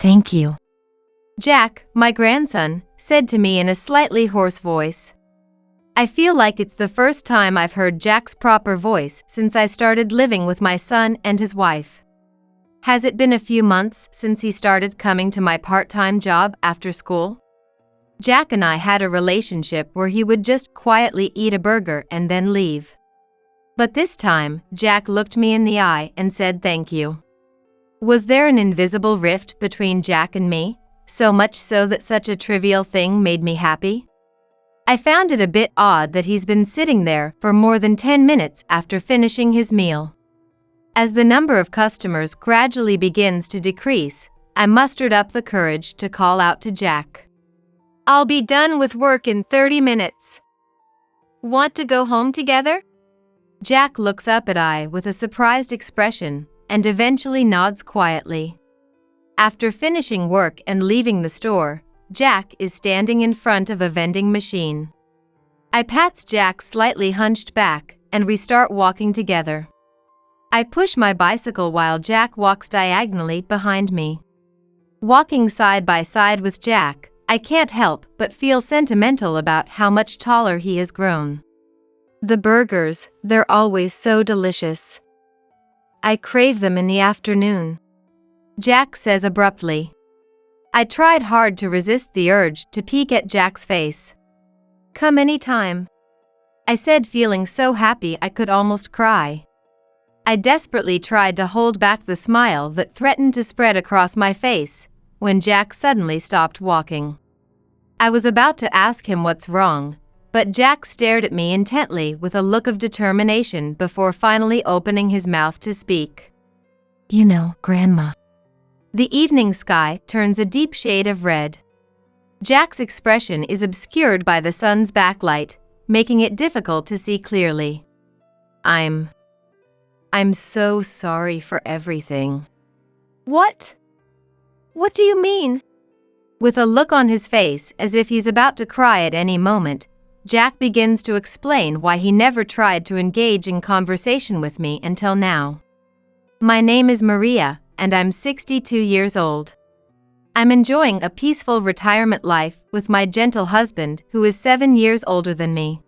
Thank you, Jack, my grandson, said to me in a slightly hoarse voice. I feel like it's the first time I've heard Jack's proper voice since I started living with my son and his wife. Has it been a few months since he started coming to my part-time job after school? Jack and I had a relationship where he would just quietly eat a burger and then leave. But this time, Jack looked me in the eye and said thank you. Was there an invisible rift between Jack and me, so much so that such a trivial thing made me happy? I found it a bit odd that he's been sitting there for more than 10 minutes after finishing his meal. As the number of customers gradually begins to decrease, I mustered up the courage to call out to Jack. I'll be done with work in 30 minutes. Want to go home together? Jack looks up at I with a surprised expression and eventually nods quietly. After finishing work and leaving the store, Jack is standing in front of a vending machine. I pats Jack slightly hunched back and we start walking together. I push my bicycle while Jack walks diagonally behind me. Walking side by side with Jack, I can't help but feel sentimental about how much taller he has grown. The burgers, they're always so delicious. I crave them in the afternoon, Jack says abruptly. I tried hard to resist the urge to peek at Jack's face. Come anytime, I said, feeling so happy I could almost cry. I desperately tried to hold back the smile that threatened to spread across my face when Jack suddenly stopped walking. I was about to ask him what's wrong, but Jack stared at me intently with a look of determination before finally opening his mouth to speak. You know, Grandma. The evening sky turns a deep shade of red. Jack's expression is obscured by the sun's backlight, making it difficult to see clearly. I'm so sorry for everything. What? What do you mean? With a look on his face as if he's about to cry at any moment, Jack begins to explain why he never tried to engage in conversation with me until now. My name is Maria, and I'm 62 years old. I'm enjoying a peaceful retirement life with my gentle husband who is 7 years older than me.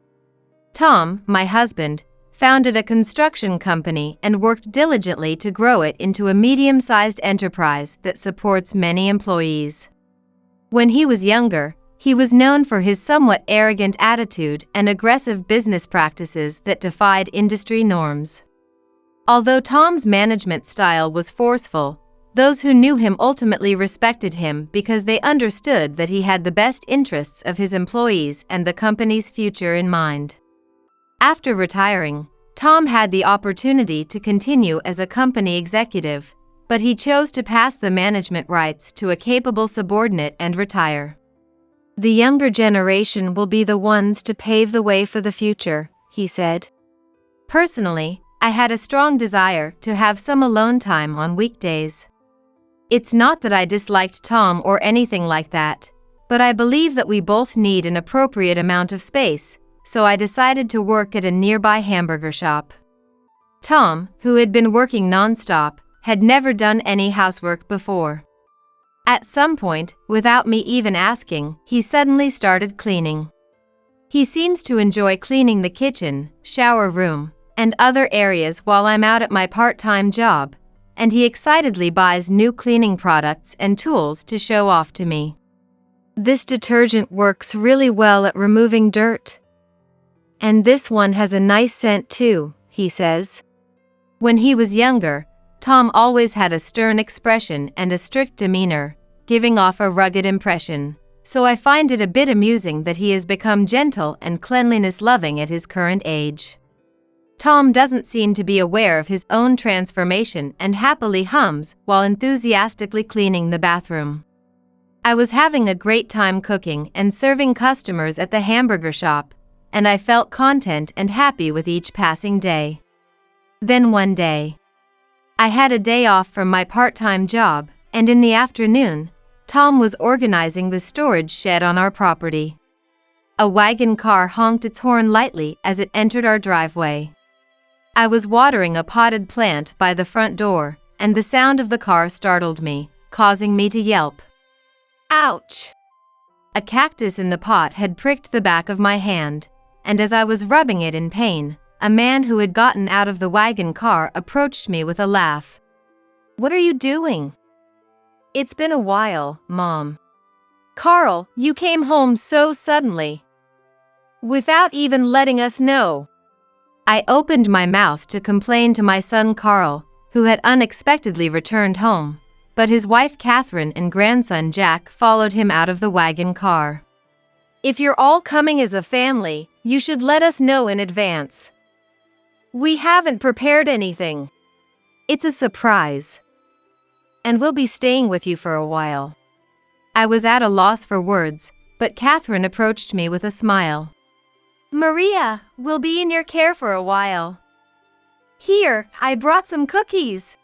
Tom, my husband, founded a construction company and worked diligently to grow it into a medium-sized enterprise that supports many employees. When he was younger, he was known for his somewhat arrogant attitude and aggressive business practices that defied industry norms. Although Tom's management style was forceful, those who knew him ultimately respected him because they understood that he had the best interests of his employees and the company's future in mind. After retiring, Tom had the opportunity to continue as a company executive, but he chose to pass the management rights to a capable subordinate and retire. The younger generation will be the ones to pave the way for the future, he said. Personally, I had a strong desire to have some alone time on weekdays. It's not that I disliked Tom or anything like that, but I believe that we both need an appropriate amount of space, so I decided to work at a nearby hamburger shop. Tom, who had been working non-stop, had never done any housework before. At some point, without me even asking, he suddenly started cleaning. He seems to enjoy cleaning the kitchen, shower room, and other areas while I'm out at my part-time job, and he excitedly buys new cleaning products and tools to show off to me. This detergent works really well at removing dirt. And this one has a nice scent too, he says. When he was younger, Tom always had a stern expression and a strict demeanor, giving off a rugged impression, so I find it a bit amusing that he has become gentle and cleanliness-loving at his current age. Tom doesn't seem to be aware of his own transformation and happily hums while enthusiastically cleaning the bathroom. I was having a great time cooking and serving customers at the hamburger shop, and I felt content and happy with each passing day. Then one day, I had a day off from my part-time job, and in the afternoon, Tom was organizing the storage shed on our property. A wagon car honked its horn lightly as it entered our driveway. I was watering a potted plant by the front door, and the sound of the car startled me, causing me to yelp. Ouch! A cactus in the pot had pricked the back of my hand, and as I was rubbing it in pain, a man who had gotten out of the wagon car approached me with a laugh. "What are you doing?" "It's been a while, Mom." "Carl, you came home so suddenly. Without even letting us know." I opened my mouth to complain to my son Carl, who had unexpectedly returned home, but his wife Catherine and grandson Jack followed him out of the wagon car. "If you're all coming as a family, you should let us know in advance. We haven't prepared anything. It's a surprise. And we'll be staying with you for a while." I was at a loss for words, but Catherine approached me with a smile. "Maria, we'll be in your care for a while. Here, I brought some cookies."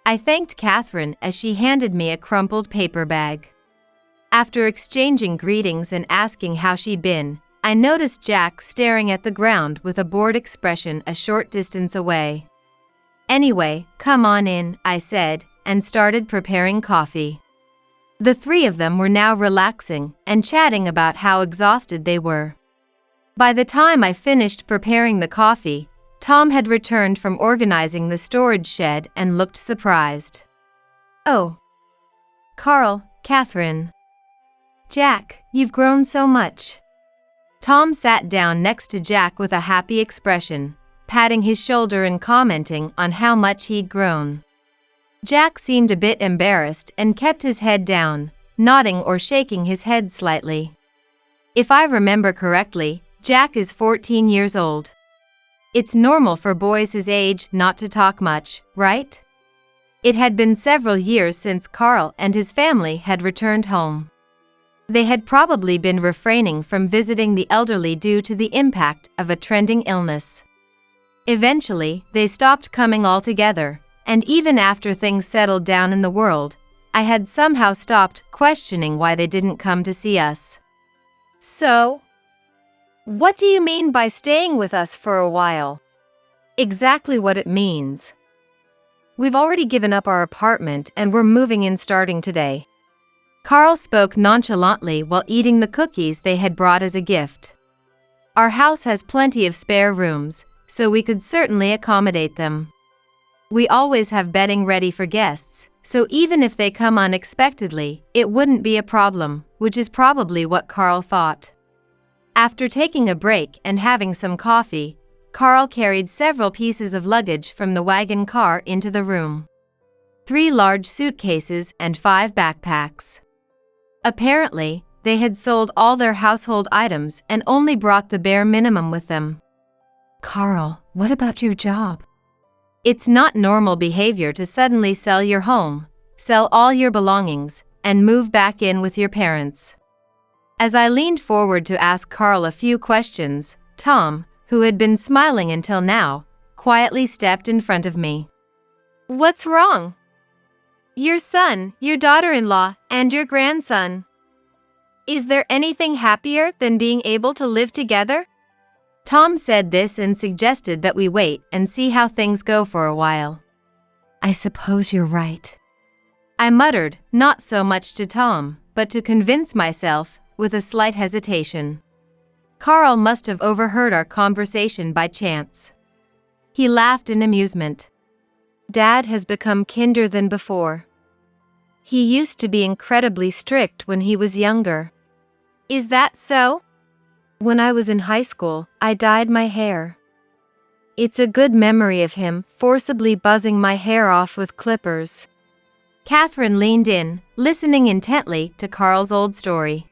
I thanked Catherine as she handed me a crumpled paper bag. After exchanging greetings and asking how she'd been, I noticed Jack staring at the ground with a bored expression a short distance away. "Anyway, come on in," I said, and started preparing coffee. The three of them were now relaxing and chatting about how exhausted they were. By the time I finished preparing the coffee, Tom had returned from organizing the storage shed and looked surprised. "Oh, Carl, Catherine. Jack, you've grown so much." Tom sat down next to Jack with a happy expression, patting his shoulder and commenting on how much he'd grown. Jack seemed a bit embarrassed and kept his head down, nodding or shaking his head slightly. If I remember correctly, Jack is 14 years old. It's normal for boys his age not to talk much, right? It had been several years since Carl and his family had returned home. They had probably been refraining from visiting the elderly due to the impact of a trending illness. Eventually, they stopped coming altogether, and even after things settled down in the world, I had somehow stopped questioning why they didn't come to see us. "So, what do you mean by staying with us for a while?" "Exactly what it means. We've already given up our apartment and we're moving in starting today." Carl spoke nonchalantly while eating the cookies they had brought as a gift. "Our house has plenty of spare rooms, so we could certainly accommodate them. We always have bedding ready for guests, so even if they come unexpectedly, it wouldn't be a problem," which is probably what Carl thought. After taking a break and having some coffee, Carl carried several pieces of luggage from the wagon car into the room. 3 large suitcases and 5 backpacks. Apparently, they had sold all their household items and only brought the bare minimum with them. "Carl, what about your job?" "It's not normal behavior to suddenly sell your home, sell all your belongings, and move back in with your parents." As I leaned forward to ask Carl a few questions, Tom, who had been smiling until now, quietly stepped in front of me. "What's wrong?" "Your son, your daughter-in-law, and your grandson. Is there anything happier than being able to live together?" Tom said this and suggested that we wait and see how things go for a while. "I suppose you're right." I muttered, not so much to Tom, but to convince myself, with a slight hesitation. Carl must have overheard our conversation by chance. He laughed in amusement. "Dad has become kinder than before. He used to be incredibly strict when he was younger." "Is that so?" "When I was in high school, I dyed my hair. It's a good memory of him forcibly buzzing my hair off with clippers." Catherine leaned in, listening intently to Carl's old story.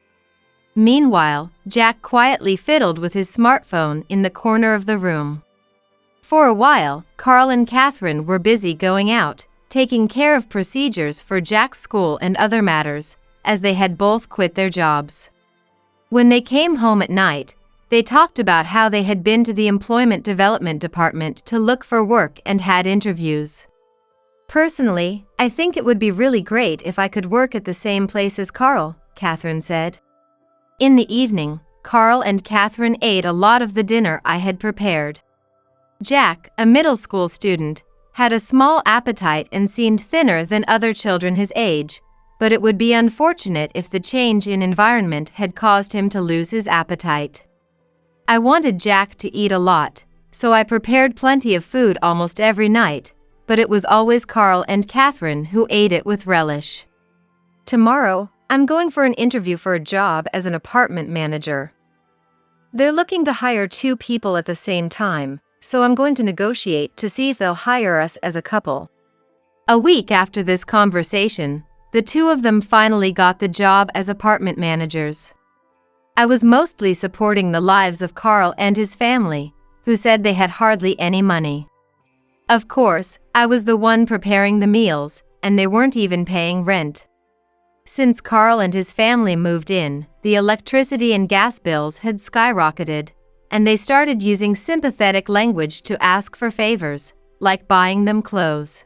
Meanwhile, Jack quietly fiddled with his smartphone in the corner of the room. For a while, Carl and Catherine were busy going out, taking care of procedures for Jack's school and other matters, as they had both quit their jobs. When they came home at night, they talked about how they had been to the Employment Development Department to look for work and had interviews. "Personally, I think it would be really great if I could work at the same place as Carl," Catherine said. In the evening, Carl and Catherine ate a lot of the dinner I had prepared. Jack, a middle school student, had a small appetite and seemed thinner than other children his age, but it would be unfortunate if the change in environment had caused him to lose his appetite. I wanted Jack to eat a lot, so I prepared plenty of food almost every night, but it was always Carl and Catherine who ate it with relish. Tomorrow, I'm going for an interview for a job as an apartment manager. They're looking to hire 2 people at the same time, so I'm going to negotiate to see if they'll hire us as a couple. A week after this conversation, the 2 of them finally got the job as apartment managers. I was mostly supporting the lives of Carl and his family, who said they had hardly any money. Of course, I was the one preparing the meals, and they weren't even paying rent. Since Carl and his family moved in, the electricity and gas bills had skyrocketed, and they started using sympathetic language to ask for favors, like buying them clothes.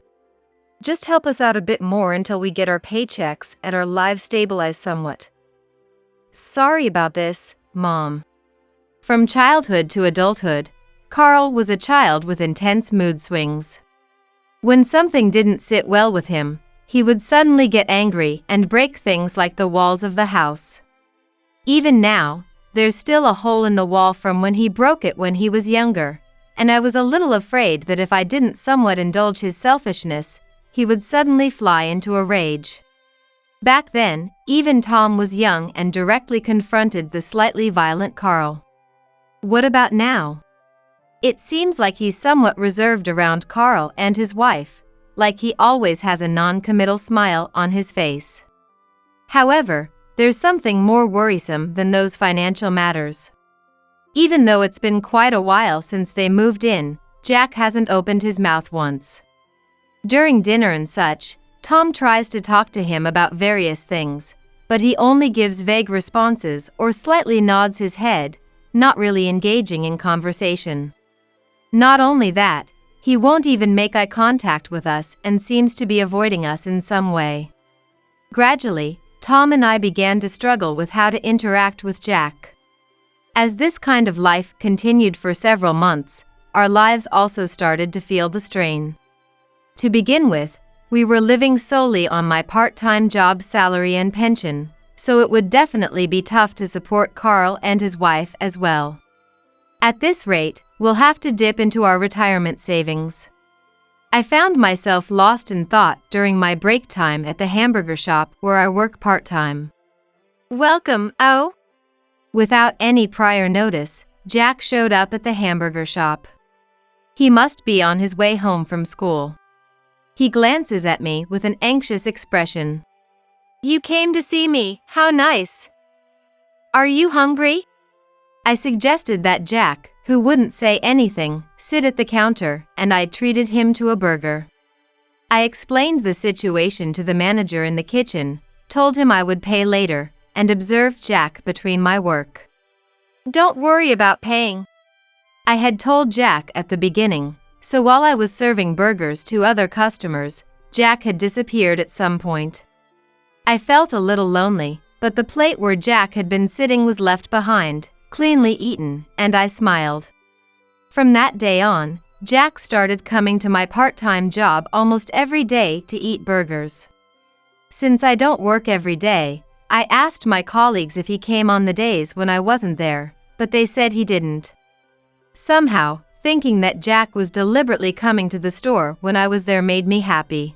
Just help us out a bit more until we get our paychecks and our lives stabilize somewhat. Sorry about this, Mom. From childhood to adulthood, Carl was a child with intense mood swings. When something didn't sit well with him, he would suddenly get angry and break things like the walls of the house. Even now, there's still a hole in the wall from when he broke it when he was younger, and I was a little afraid that if I didn't somewhat indulge his selfishness, he would suddenly fly into a rage. Back then, even Tom was young and directly confronted the slightly violent Carl. What about now? It seems like he's somewhat reserved around Carl and his wife, like he always has a non-committal smile on his face. However, there's something more worrisome than those financial matters. Even though it's been quite a while since they moved in, Jack hasn't opened his mouth once. During dinner and such, Tom tries to talk to him about various things, but he only gives vague responses or slightly nods his head, not really engaging in conversation. Not only that, he won't even make eye contact with us and seems to be avoiding us in some way. Gradually, Tom and I began to struggle with how to interact with Jack. As this kind of life continued for several months, our lives also started to feel the strain. To begin with, we were living solely on my part-time job salary and pension, so it would definitely be tough to support Carl and his wife as well. At this rate, we'll have to dip into our retirement savings. I found myself lost in thought during my break time at the hamburger shop where I work part-time. Welcome, oh! Without any prior notice, Jack showed up at the hamburger shop. He must be on his way home from school. He glances at me with an anxious expression. You came to see me, how nice! Are you hungry? I suggested that Jack, who wouldn't say anything, sit at the counter, and I treated him to a burger. I explained the situation to the manager in the kitchen, told him I would pay later, and observed Jack between my work. Don't worry about paying. I had told Jack at the beginning, so while I was serving burgers to other customers, Jack had disappeared at some point. I felt a little lonely, but the plate where Jack had been sitting was left behind, cleanly eaten, and I smiled. From that day on, Jack started coming to my part-time job almost every day to eat burgers. Since I don't work every day, I asked my colleagues if he came on the days when I wasn't there, but they said he didn't. Somehow, thinking that Jack was deliberately coming to the store when I was there made me happy.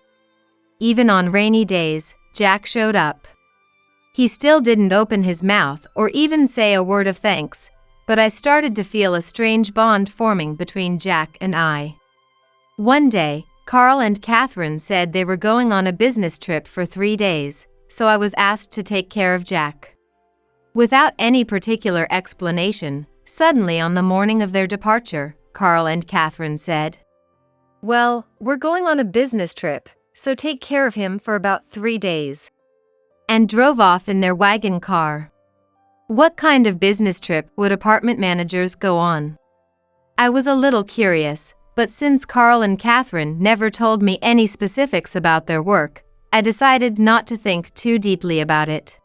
Even on rainy days, Jack showed up. He still didn't open his mouth or even say a word of thanks, but I started to feel a strange bond forming between Jack and I. One day, Carl and Catherine said they were going on a business trip for 3 days, so I was asked to take care of Jack. Without any particular explanation, suddenly on the morning of their departure, Carl and Catherine said, "Well, we're going on a business trip, so take care of him for about 3 days." And drove off in their wagon car. What kind of business trip would apartment managers go on? I was a little curious, but since Carl and Catherine never told me any specifics about their work, I decided not to think too deeply about it.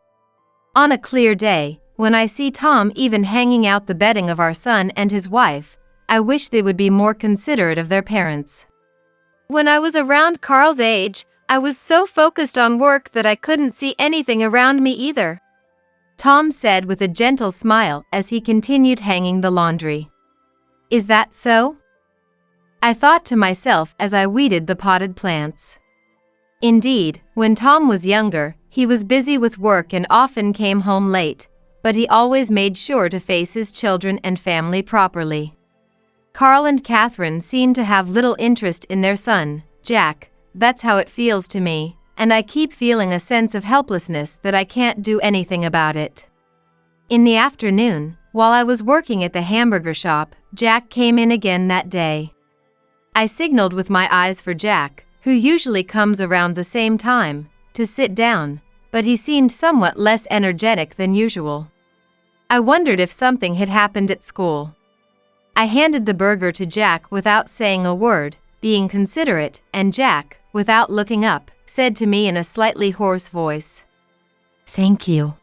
On a clear day, when I see Tom even hanging out the bedding of our son and his wife, I wish they would be more considerate of their parents. When I was around Carl's age, I was so focused on work that I couldn't see anything around me either," Tom said with a gentle smile as he continued hanging the laundry. "Is that so?" I thought to myself as I weeded the potted plants. Indeed, when Tom was younger, he was busy with work and often came home late, but he always made sure to face his children and family properly. Carl and Catherine seem to have little interest in their son, Jack. That's how it feels to me, and I keep feeling a sense of helplessness that I can't do anything about it. In the afternoon, while I was working at the hamburger shop, Jack came in again that day. I signaled with my eyes for Jack, who usually comes around the same time, to sit down, but he seemed somewhat less energetic than usual. I wondered if something had happened at school. I handed the burger to Jack without saying a word, being considerate, and Jack, without looking up, said to me in a slightly hoarse voice, "Thank you."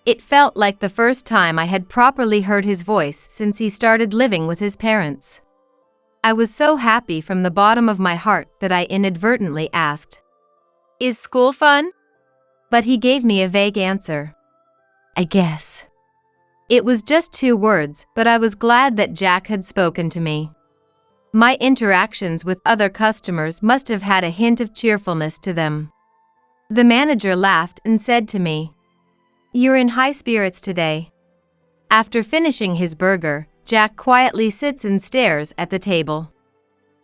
It felt like the first time I had properly heard his voice since he started living with his parents. I was so happy from the bottom of my heart that I inadvertently asked, "Is school fun?" But he gave me a vague answer. "I guess." It was just 2 words, but I was glad that Jack had spoken to me. My interactions with other customers must have had a hint of cheerfulness to them. The manager laughed and said to me, "You're in high spirits today." After finishing his burger, Jack quietly sits and stares at the table.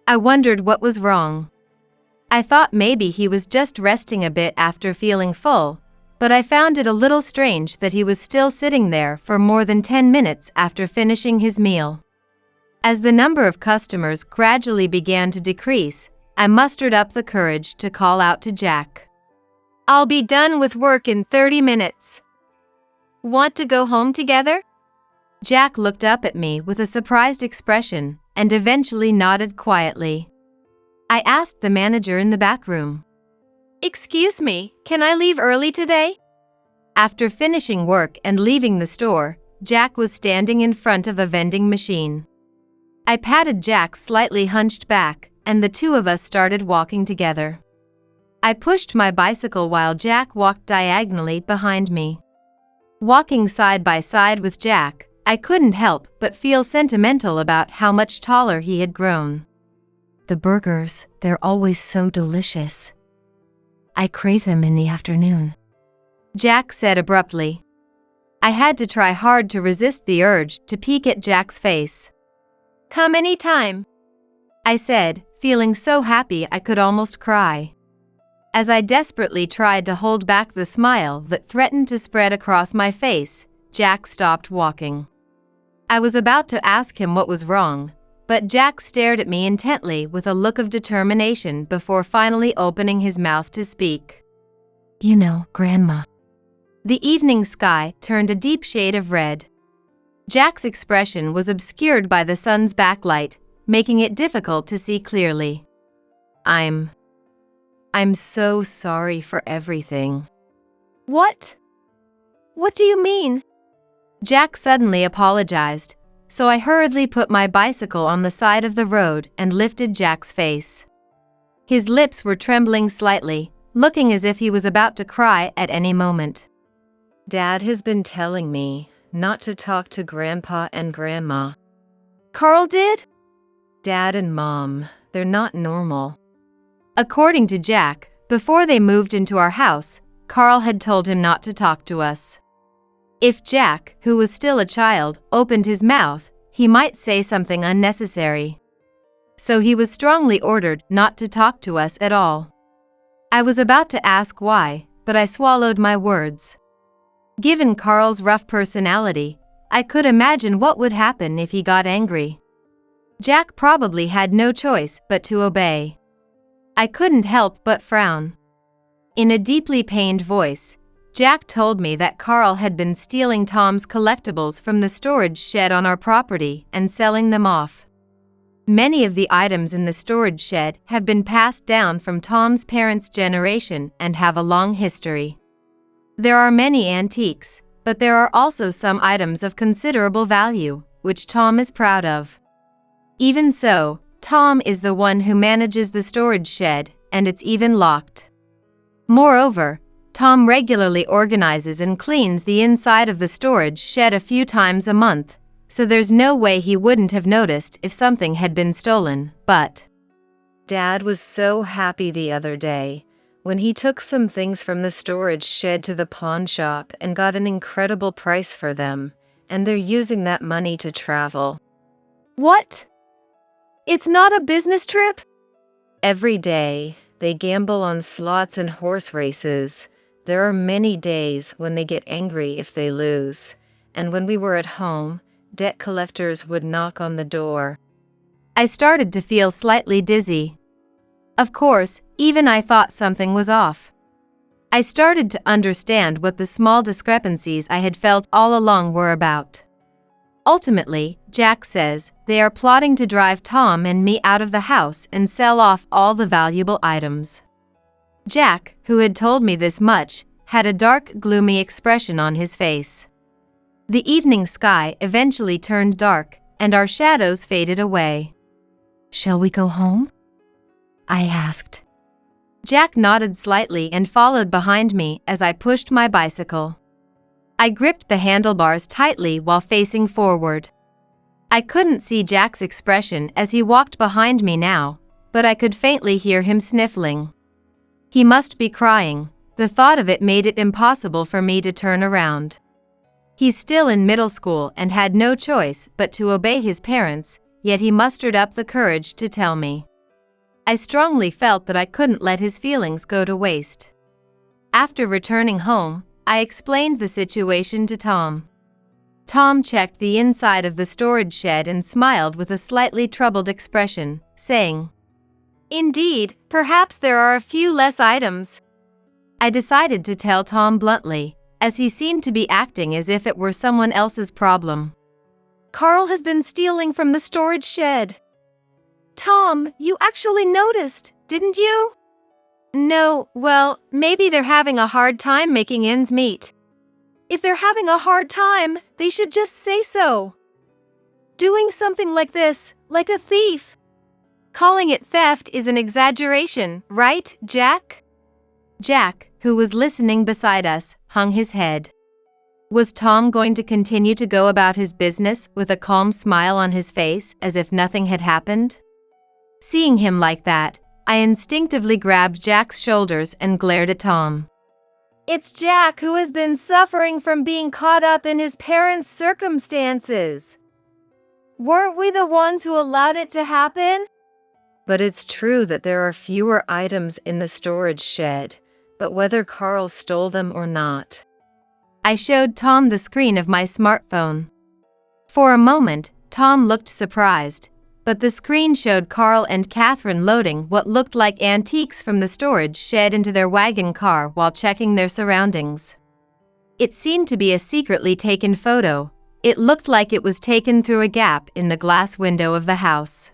I wondered what was wrong. I thought maybe he was just resting a bit after feeling full, but I found it a little strange that he was still sitting there for more than 10 minutes after finishing his meal. As the number of customers gradually began to decrease, I mustered up the courage to call out to Jack, "I'll be done with work in 30 minutes. Want to go home together?" Jack looked up at me with a surprised expression and eventually nodded quietly. I asked the manager in the back room, "Excuse me, can I leave early today?" After finishing work and leaving the store, Jack was standing in front of a vending machine. I patted Jack slightly hunched back, and the 2 of us started walking together. I pushed my bicycle while Jack walked diagonally behind me. Walking side by side with Jack, I couldn't help but feel sentimental about how much taller he had grown. "The burgers, they're always so delicious. I crave them in the afternoon," Jack said abruptly. I had to try hard to resist the urge to peek at Jack's face. "Come anytime," I said, feeling so happy I could almost cry. As I desperately tried to hold back the smile that threatened to spread across my face, Jack stopped walking. I was about to ask him what was wrong, but Jack stared at me intently with a look of determination before finally opening his mouth to speak. "You know, Grandma." The evening sky turned a deep shade of red. Jack's expression was obscured by the sun's backlight, making it difficult to see clearly. I'm so sorry for everything." "What? What do you mean?" Jack suddenly apologized, so I hurriedly put my bicycle on the side of the road and lifted Jack's face. His lips were trembling slightly, looking as if he was about to cry at any moment. "Dad has been telling me not to talk to Grandpa and Grandma." "Carl did?" "Dad and Mom, they're not normal." According to Jack, before they moved into our house, Carl had told him not to talk to us. If Jack, who was still a child, opened his mouth, he might say something unnecessary. So he was strongly ordered not to talk to us at all. I was about to ask why, but I swallowed my words. Given Carl's rough personality, I could imagine what would happen if he got angry. Jack probably had no choice but to obey. I couldn't help but frown. In a deeply pained voice, Jack told me that Carl had been stealing Tom's collectibles from the storage shed on our property and selling them off. Many of the items in the storage shed have been passed down from Tom's parents' generation and have a long history. There are many antiques, but there are also some items of considerable value, which Tom is proud of. Even so, Tom is the one who manages the storage shed, and it's even locked. Moreover, Tom regularly organizes and cleans the inside of the storage shed a few times a month, so there's no way he wouldn't have noticed if something had been stolen. But Dad was so happy the other day when he took some things from the storage shed to the pawn shop and got an incredible price for them, and they're using that money to travel. What? It's not a business trip? Every day, they gamble on slots and horse races. There are many days when they get angry if they lose, and when we were at home, debt collectors would knock on the door. I started to feel slightly dizzy. Of course, even I thought something was off. I started to understand what the small discrepancies I had felt all along were about. Ultimately, Jack says they are plotting to drive Tom and me out of the house and sell off all the valuable items. Jack, who had told me this much, had a dark, gloomy expression on his face. The evening sky eventually turned dark, and our shadows faded away. "Shall we go home?" I asked. Jack nodded slightly and followed behind me as I pushed my bicycle. I gripped the handlebars tightly while facing forward. I couldn't see Jack's expression as he walked behind me now, but I could faintly hear him sniffling. He must be crying. The thought of it made it impossible for me to turn around. He's still in middle school and had no choice but to obey his parents, yet he mustered up the courage to tell me. I strongly felt that I couldn't let his feelings go to waste. After returning home, I explained the situation to Tom. Tom checked the inside of the storage shed and smiled with a slightly troubled expression, saying, "Indeed, perhaps there are a few less items." I decided to tell Tom bluntly, as he seemed to be acting as if it were someone else's problem. "Carl has been stealing from the storage shed." "Tom, you actually noticed, didn't you?" "No, well, maybe they're having a hard time making ends meet." "If they're having a hard time, they should just say so. Doing something like this, like a thief. Calling it theft is an exaggeration, right, Jack?" Jack, who was listening beside us, hung his head. Was Tom going to continue to go about his business with a calm smile on his face as if nothing had happened? Seeing him like that, I instinctively grabbed Jack's shoulders and glared at Tom. "It's Jack who has been suffering from being caught up in his parents' circumstances. Weren't we the ones who allowed it to happen?" "But it's true that there are fewer items in the storage shed, but whether Carl stole them or not." I showed Tom the screen of my smartphone. For a moment, Tom looked surprised, but the screen showed Carl and Catherine loading what looked like antiques from the storage shed into their wagon car while checking their surroundings. It seemed to be a secretly taken photo. It looked like it was taken through a gap in the glass window of the house.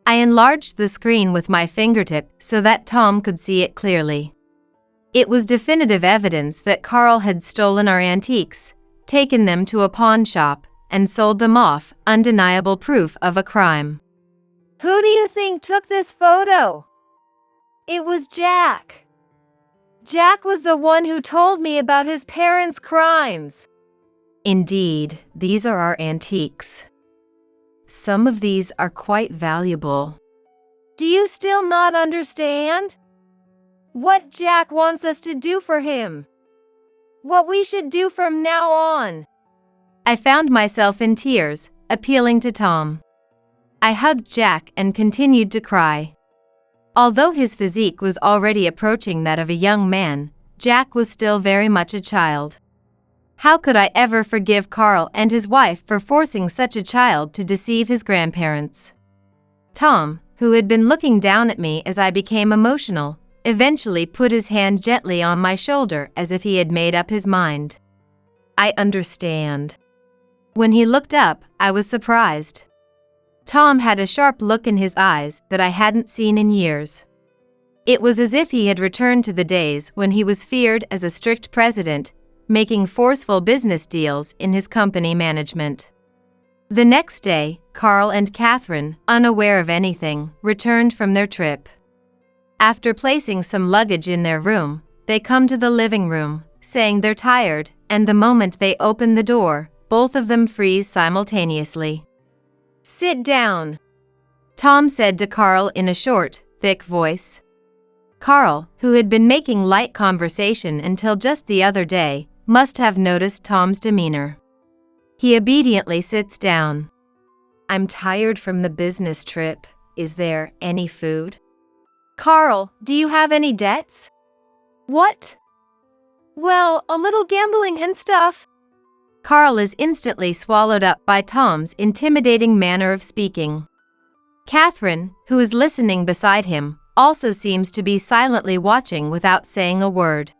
I enlarged the screen with my fingertip so that Tom could see it clearly. It was definitive evidence that Carl had stolen our antiques, taken them to a pawn shop, and sold them off, undeniable proof of a crime. "Who do you think took this photo?" "It was Jack. Jack was the one who told me about his parents' crimes." "Indeed, these are our antiques. Some of these are quite valuable." "Do you still not understand? What Jack wants us to do for him? What we should do from now on?" I found myself in tears, appealing to Tom. I hugged Jack and continued to cry. Although his physique was already approaching that of a young man, Jack was still very much a child. How could I ever forgive Carl and his wife for forcing such a child to deceive his grandparents? Tom, who had been looking down at me as I became emotional, eventually put his hand gently on my shoulder as if he had made up his mind. "I understand." When he looked up, I was surprised. Tom had a sharp look in his eyes that I hadn't seen in years. It was as if he had returned to the days when he was feared as a strict president, making forceful business deals in his company management. The next day, Carl and Catherine, unaware of anything, returned from their trip. After placing some luggage in their room, they come to the living room, saying they're tired, and the moment they open the door, both of them freeze simultaneously. "Sit down," Tom said to Carl in a short, thick voice. Carl, who had been making light conversation until just the other day, must have noticed Tom's demeanor. He obediently sits down. "I'm tired from the business trip. Is there any food?" "Carl, do you have any debts?" "What?" "Well, a little gambling and stuff." Carl is instantly swallowed up by Tom's intimidating manner of speaking. Catherine, who is listening beside him, also seems to be silently watching without saying a word.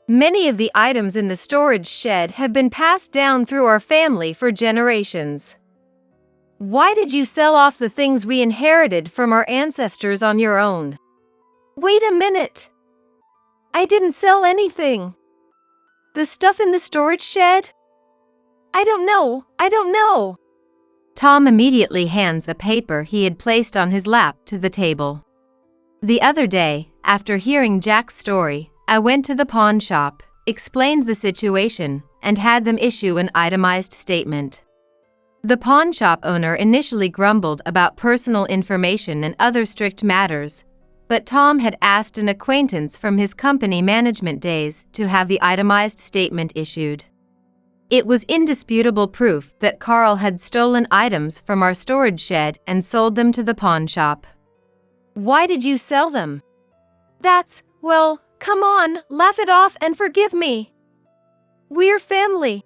"Many of the items in the storage shed have been passed down through our family for generations. Why did you sell off the things we inherited from our ancestors on your own?" "Wait a minute. I didn't sell anything. The stuff in the storage shed? I don't know. Tom immediately hands a paper he had placed on his lap to the table. "The other day, after hearing Jack's story, I went to the pawn shop, explained the situation, and had them issue an itemized statement. The pawn shop owner initially grumbled about personal information and other strict matters, but Tom had asked an acquaintance from his company management days to have the itemized statement issued. It was indisputable proof that Carl had stolen items from our storage shed and sold them to the pawn shop." "Why did you sell them?" Well, come on, laugh it off and forgive me. We're family.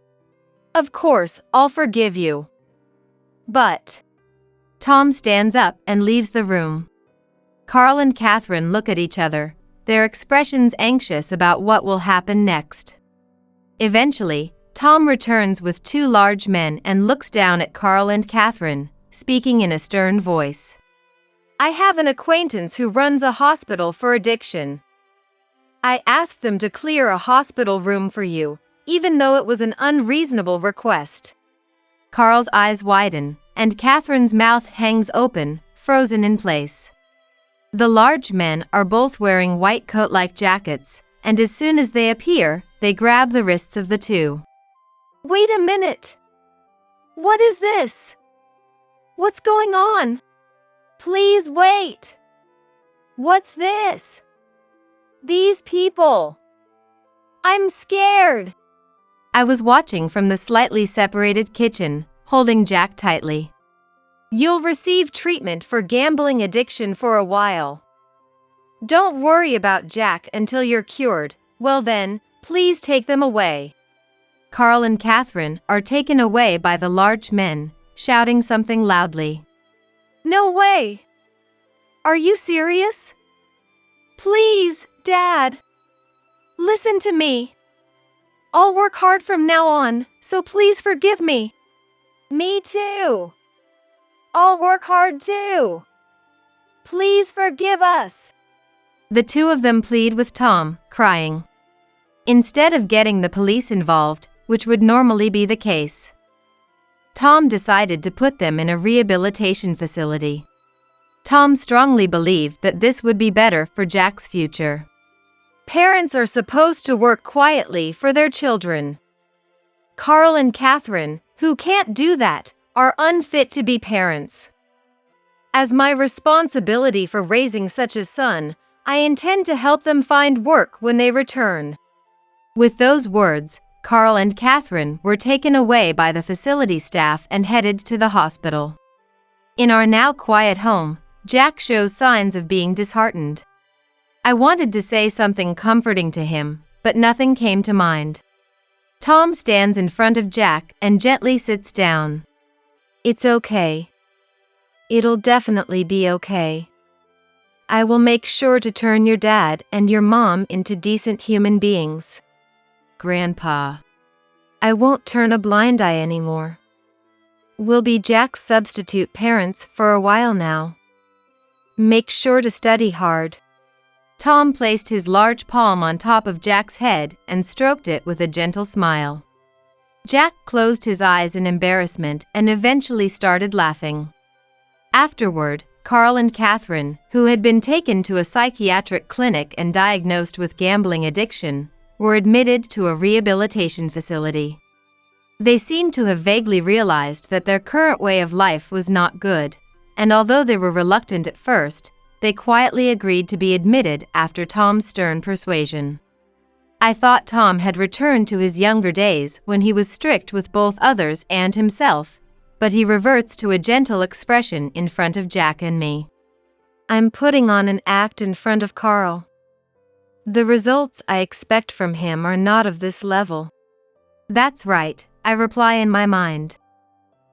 Of course, I'll forgive you. But..." Tom stands up and leaves the room. Carl and Catherine look at each other, their expressions anxious about what will happen next. Eventually, Tom returns with two large men and looks down at Carl and Catherine, speaking in a stern voice. "I have an acquaintance who runs a hospital for addiction. I asked them to clear a hospital room for you, even though it was an unreasonable request." Carl's eyes widen, and Catherine's mouth hangs open, frozen in place. The large men are both wearing white coat-like jackets, and as soon as they appear, they grab the wrists of the two. "Wait a minute! What is this? What's going on? Please wait! What's this? These people! I'm scared!" I was watching from the slightly separated kitchen, holding Jack tightly. "You'll receive treatment for gambling addiction for a while. Don't worry about Jack until you're cured. Well then, please take them away." Carl and Catherine are taken away by the large men, shouting something loudly. "No way! Are you serious? Please, Dad! Listen to me. I'll work hard from now on, so please forgive me." "Me too. I'll work hard too. Please forgive us." The two of them plead with Tom, crying. Instead of getting the police involved, which would normally be the case, Tom decided to put them in a rehabilitation facility. Tom strongly believed that this would be better for Jack's future. Parents are supposed to work quietly for their children. Carl and Catherine, who can't do that, are unfit to be parents. As my responsibility for raising such a son, I intend to help them find work when they return. With those words, Carl and Catherine were taken away by the facility staff and headed to the hospital. In our now quiet home, Jack shows signs of being disheartened. I wanted to say something comforting to him, but nothing came to mind. Tom stands in front of Jack and gently sits down. "It's okay. It'll definitely be okay. I will make sure to turn your dad and your mom into decent human beings. Grandpa. I won't turn a blind eye anymore. We'll be Jack's substitute parents for a while now. Make sure to study hard." Tom placed his large palm on top of Jack's head and stroked it with a gentle smile. Jack closed his eyes in embarrassment and eventually started laughing. Afterward, Carl and Catherine, who had been taken to a psychiatric clinic and diagnosed with gambling addiction, were admitted to a rehabilitation facility. They seemed to have vaguely realized that their current way of life was not good, and although they were reluctant at first, they quietly agreed to be admitted after Tom's stern persuasion. I thought Tom had returned to his younger days when he was strict with both others and himself, but he reverts to a gentle expression in front of Jack and me. I'm putting on an act in front of Carl. The results I expect from him are not of this level. That's right, I reply in my mind.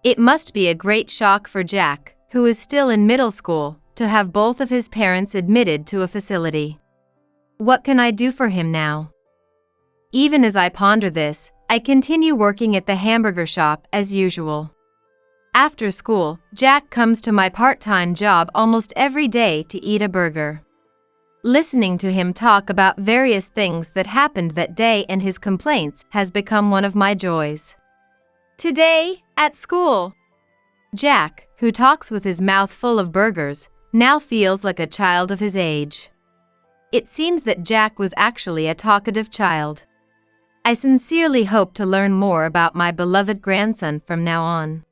It must be a great shock for Jack, who is still in middle school, to have both of his parents admitted to a facility. What can I do for him now? Even as I ponder this, I continue working at the hamburger shop as usual. After school, Jack comes to my part-time job almost every day to eat a burger. Listening to him talk about various things that happened that day and his complaints has become one of my joys. Today, at school, Jack, who talks with his mouth full of burgers, now feels like a child of his age. It seems that Jack was actually a talkative child. I sincerely hope to learn more about my beloved grandson from now on.